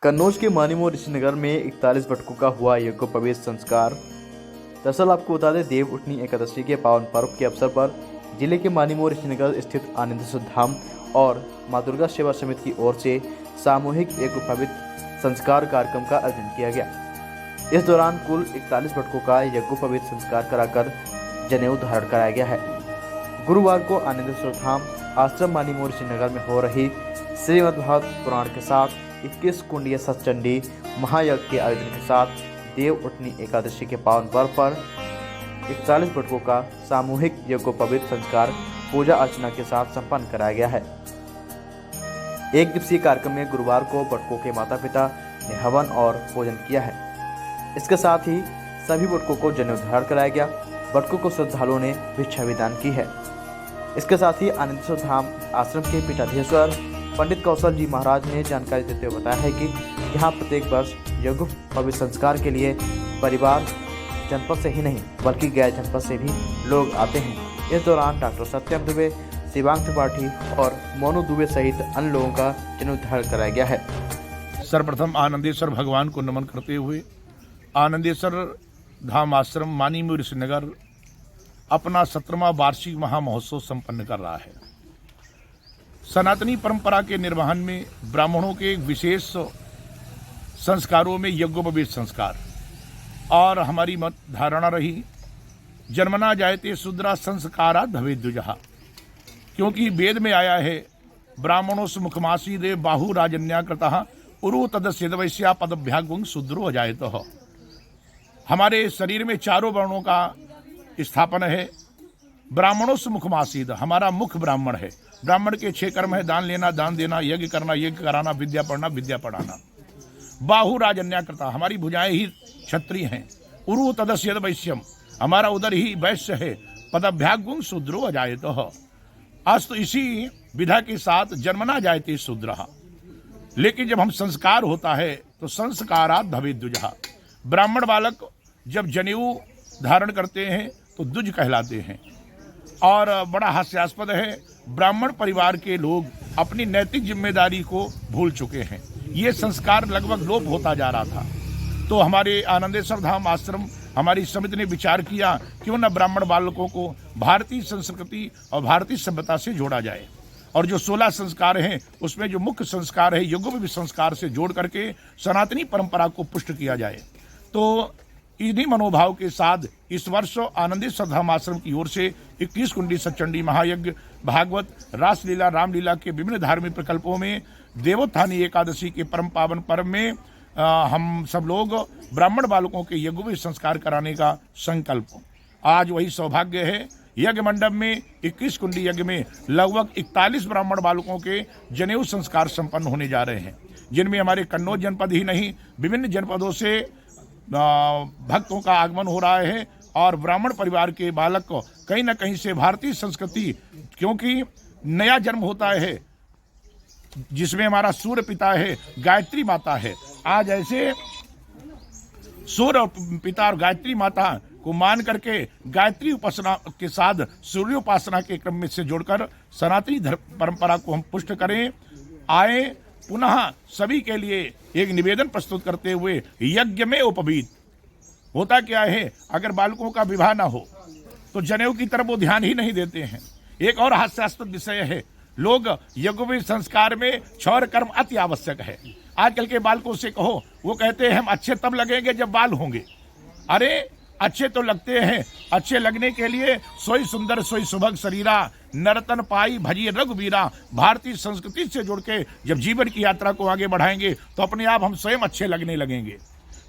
कन्नौज के मानिमो ऋषिनगर में 41 बटकों का हुआ यज्ञोपवीत संस्कार। दरअसल आपको बता दें, देव उठनी एकादशी के पावन पर्व के अवसर पर जिले के मानिमो ऋषिनगर स्थित आनंदेश्वर धाम और मां दुर्गा सेवा समिति की ओर से सामूहिक यज्ञोपवीत संस्कार कार्यक्रम का आयोजन किया गया। इस दौरान कुल 41 बटकों का यज्ञोपवीत संस्कार कराकर जनेऊ धारण कराया गया है। गुरुवार को आनंदेश्वर धाम आश्रम मानिमो ऋषिनगर में हो रही श्रीमद्भागवत पुराण के साथ 21 कुंडीय सतचंडी महायज्ञ के आयोजन के साथ देव उठनी एकादशी के पावन पर्व पर 41 बटकों का सामूहिक यज्ञोपवीत संस्कार पूजा अर्चना के साथ संपन्न कराया गया है। एक दिवसीय कार्यक्रम में गुरुवार को बटकों के माता पिता ने हवन और पूजन किया है। इसके साथ ही सभी बटकों को जनेऊ धारण कराया गया। बटकों को श्रद्धालुओं ने भिक्षा विदान की है। इसके साथ ही आनंदेश्वर धाम आश्रम के पीठाधीश्वर पंडित कौशल जी महाराज ने जानकारी देते हुए बताया है कि यहाँ प्रत्येक वर्ष यज्ञोपवीत संस्कार के लिए परिवार जनपद से ही नहीं बल्कि गैर जनपद से भी लोग आते हैं। इस दौरान डॉक्टर सत्यम दुबे, शिवांग त्रिपाठी और मोनू दुबे सहित अन्य लोगों का जनेऊ धारण कराया गया है। सर्वप्रथम आनंदेश्वर भगवान को नमन करते हुए आनंदेश्वर धाम आश्रम मानिमो ऋषिनगर अपना 17वां वार्षिक महामहोत्सव संपन्न कर रहा है। सनातनी परंपरा के निर्वहन में ब्राह्मणों के विशेष संस्कारों में यज्ञोपवीत संस्कार और हमारी मत धारणा रही जन्मना जायते शूद्रा संस्कारा धवे द्विजहा, क्योंकि वेद में आया है ब्राह्मणों से मुखमासी दे बाहु राजन्याकृतः उरु तदस्य वैश्या पदभ्यागुंग शूद्रो अजायत। हमारे शरीर में चारों वर्णों का स्थापन है। ब्राह्मणों से मुखमासीद, हमारा मुख ब्राह्मण है। ब्राह्मण के 6 कर्म है: दान लेना, दान देना, यज्ञ करना, यज्ञ कराना, विद्या पढ़ना, विद्या पढ़ाना। बाहु राजन्याकृता, हमारी भुजाएं ही क्षत्रिय हैं। उरु तदस्य वैश्यम, हमारा उदर ही वैश्य है। पदभ्यागुंग शूद्रो अजायत। अस्तु इसी विधा के साथ जन्मना जायते शूद्रः, लेकिन जब हम संस्कार होता है तो संस्कारात् भवेत् द्विजः। ब्राह्मण बालक जब जनेऊ धारण करते हैं तो द्विज कहलाते हैं। और बड़ा हास्यास्पद है, ब्राह्मण परिवार के लोग अपनी नैतिक जिम्मेदारी को भूल चुके हैं। ये संस्कार लगभग लोप होता जा रहा था। तो हमारे आनंदेश्वर धाम आश्रम हमारी समिति ने विचार किया क्यों न ब्राह्मण बालकों को भारतीय संस्कृति और भारतीय सभ्यता से जोड़ा जाए। और जो 16 संस्कार हैं उसमें जो मुख्य संस्कार है यज्ञोपवीत संस्कार से जोड़ करके सनातनी परंपरा को पुष्ट किया जाए। तो इन्हीं मनोभाव के साथ इस वर्ष आनंदेश्वर धाम आश्रम की ओर से 21 कुंडी सतचंडी महायज्ञ, भागवत, रासलीला, रामलीला के विभिन्न धार्मिक प्रकल्पों में देवोत्थानी एकादशी के परम पावन पर्व में हम सब लोग ब्राह्मण बालकों के यज्ञोपवीत संस्कार कराने का संकल्प, आज वही सौभाग्य है। यज्ञ मंडप में 21 कुंडी यज्ञ में लगभग 41 ब्राह्मण बालकों के जनेऊ संस्कार संपन्न होने जा रहे हैं, जिनमें हमारे कन्नौज जनपद ही नहीं विभिन्न जनपदों से भक्तों का आगमन हो रहा है। और ब्राह्मण परिवार के बालक को कहीं ना कहीं से भारतीय संस्कृति, क्योंकि नया जन्म होता है जिसमें हमारा सूर्य पिता है, गायत्री माता है। आज ऐसे सूर्य पिता और गायत्री माता को मान करके गायत्री उपासना के साथ सूर्योपासना के क्रम में से जोड़कर सनातनी परंपरा को हम पुष्ट करें। आए पुनः सभी के लिए एक निवेदन प्रस्तुत करते हुए यज्ञ में उपवीत होता क्या है, अगर बालकों का विवाह ना हो तो जनेऊ की तरफ वो ध्यान ही नहीं देते हैं। एक और हास्यास्पद विषय है, लोग यज्ञोपवीत संस्कार में क्षौर कर्म अति आवश्यक है। आजकल के बालकों से कहो, वो कहते हैं हम अच्छे तब लगेंगे जब बाल होंगे। अरे अच्छे तो लगते हैं, अच्छे लगने के लिए सोई सुंदर सोई सुभग शरीरा नरतन पाई भजिए रघुवीरा। भारतीय संस्कृति से जुड़ के जब जीवन की यात्रा को आगे बढ़ाएंगे तो अपने आप हम स्वयं अच्छे लगने लगेंगे।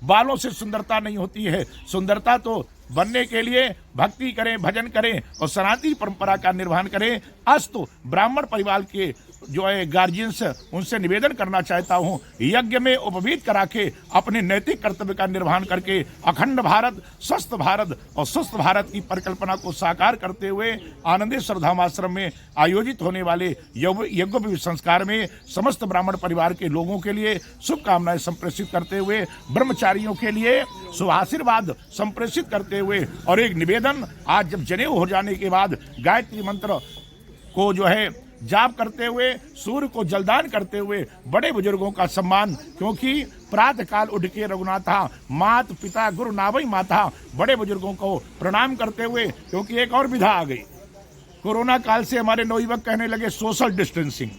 बालों से सुंदरता नहीं होती है। सुंदरता तो बनने के लिए भक्ति करें, भजन करें और सनातनी परंपरा का निर्वहन करें। अस्तु ब्राह्मण परिवार के जो है गार्जियंस, उनसे निवेदन करना चाहता हूं, यज्ञ में उपवीत करा के अपने नैतिक कर्तव्य का निर्वहन करके अखंड भारत, स्वस्थ भारत और स्वस्थ भारत की परिकल्पना को साकार करते हुए आनंदेश्वर धाम आश्रम में आयोजित होने वाले यज्ञोपवीत संस्कार में समस्त ब्राह्मण परिवार के लोगों के लिए शुभकामनाएं संप्रेषित करते हुए, ब्रह्मचारियों के लिए शुभाशीर्वाद संप्रेषित करते हुए और एक निवेदन, आज जब जनेऊ हो जाने के बाद गायत्री मंत्र को जो है जाप करते हुए, सूर्य को जलदान करते हुए बड़े बुजुर्गों का सम्मान, क्योंकि प्रातः काल उठ के रघुनाथा मात पिता गुरु नावई माता बड़े बुजुर्गों को प्रणाम करते हुए, क्योंकि एक और विधा आ गई। कोरोना काल से हमारे नवयुवक कहने लगे सोशल डिस्टेंसिंग,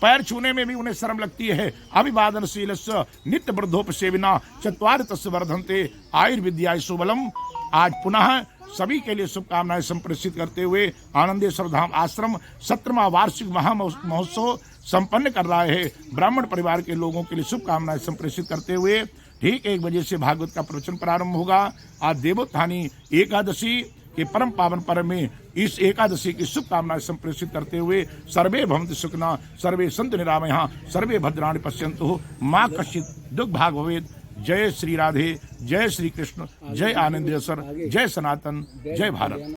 पैर छूने में भी उन्हें शर्म लगती है। अभिवादनशीलस्य नित्य वृद्धोपसेविना चत्वारि तस्य वर्धन्ते आयुर्विद्या सुबलम। आज पुनः सभी के लिए शुभकामनाएं संप्रेषित करते हुए आनंदेश्वर धाम आश्रम 17वां वार्षिक महोत्सव संपन्न कर रहा है। ब्राह्मण परिवार के लोगों के लिए शुभकामनाएं संप्रेषित करते हुए ठीक 1 बजे से भागवत का प्रवचन प्रारंभ होगा। आज देवोत्थानी एकादशी के परम पावन पर्व में इस एकादशी की शुभकामनाएं संप्रेषित करते हुए सर्वे भवन्तु सुखिनः सर्वे सन्तु निरामयाः सर्वे भद्राणि पश्यन्तु मां कश्चित् दुःखभाग् भवेत्। जय श्री राधे, जय श्री कृष्ण, जय आनंदेश्वर, जय सनातन, जय भारत।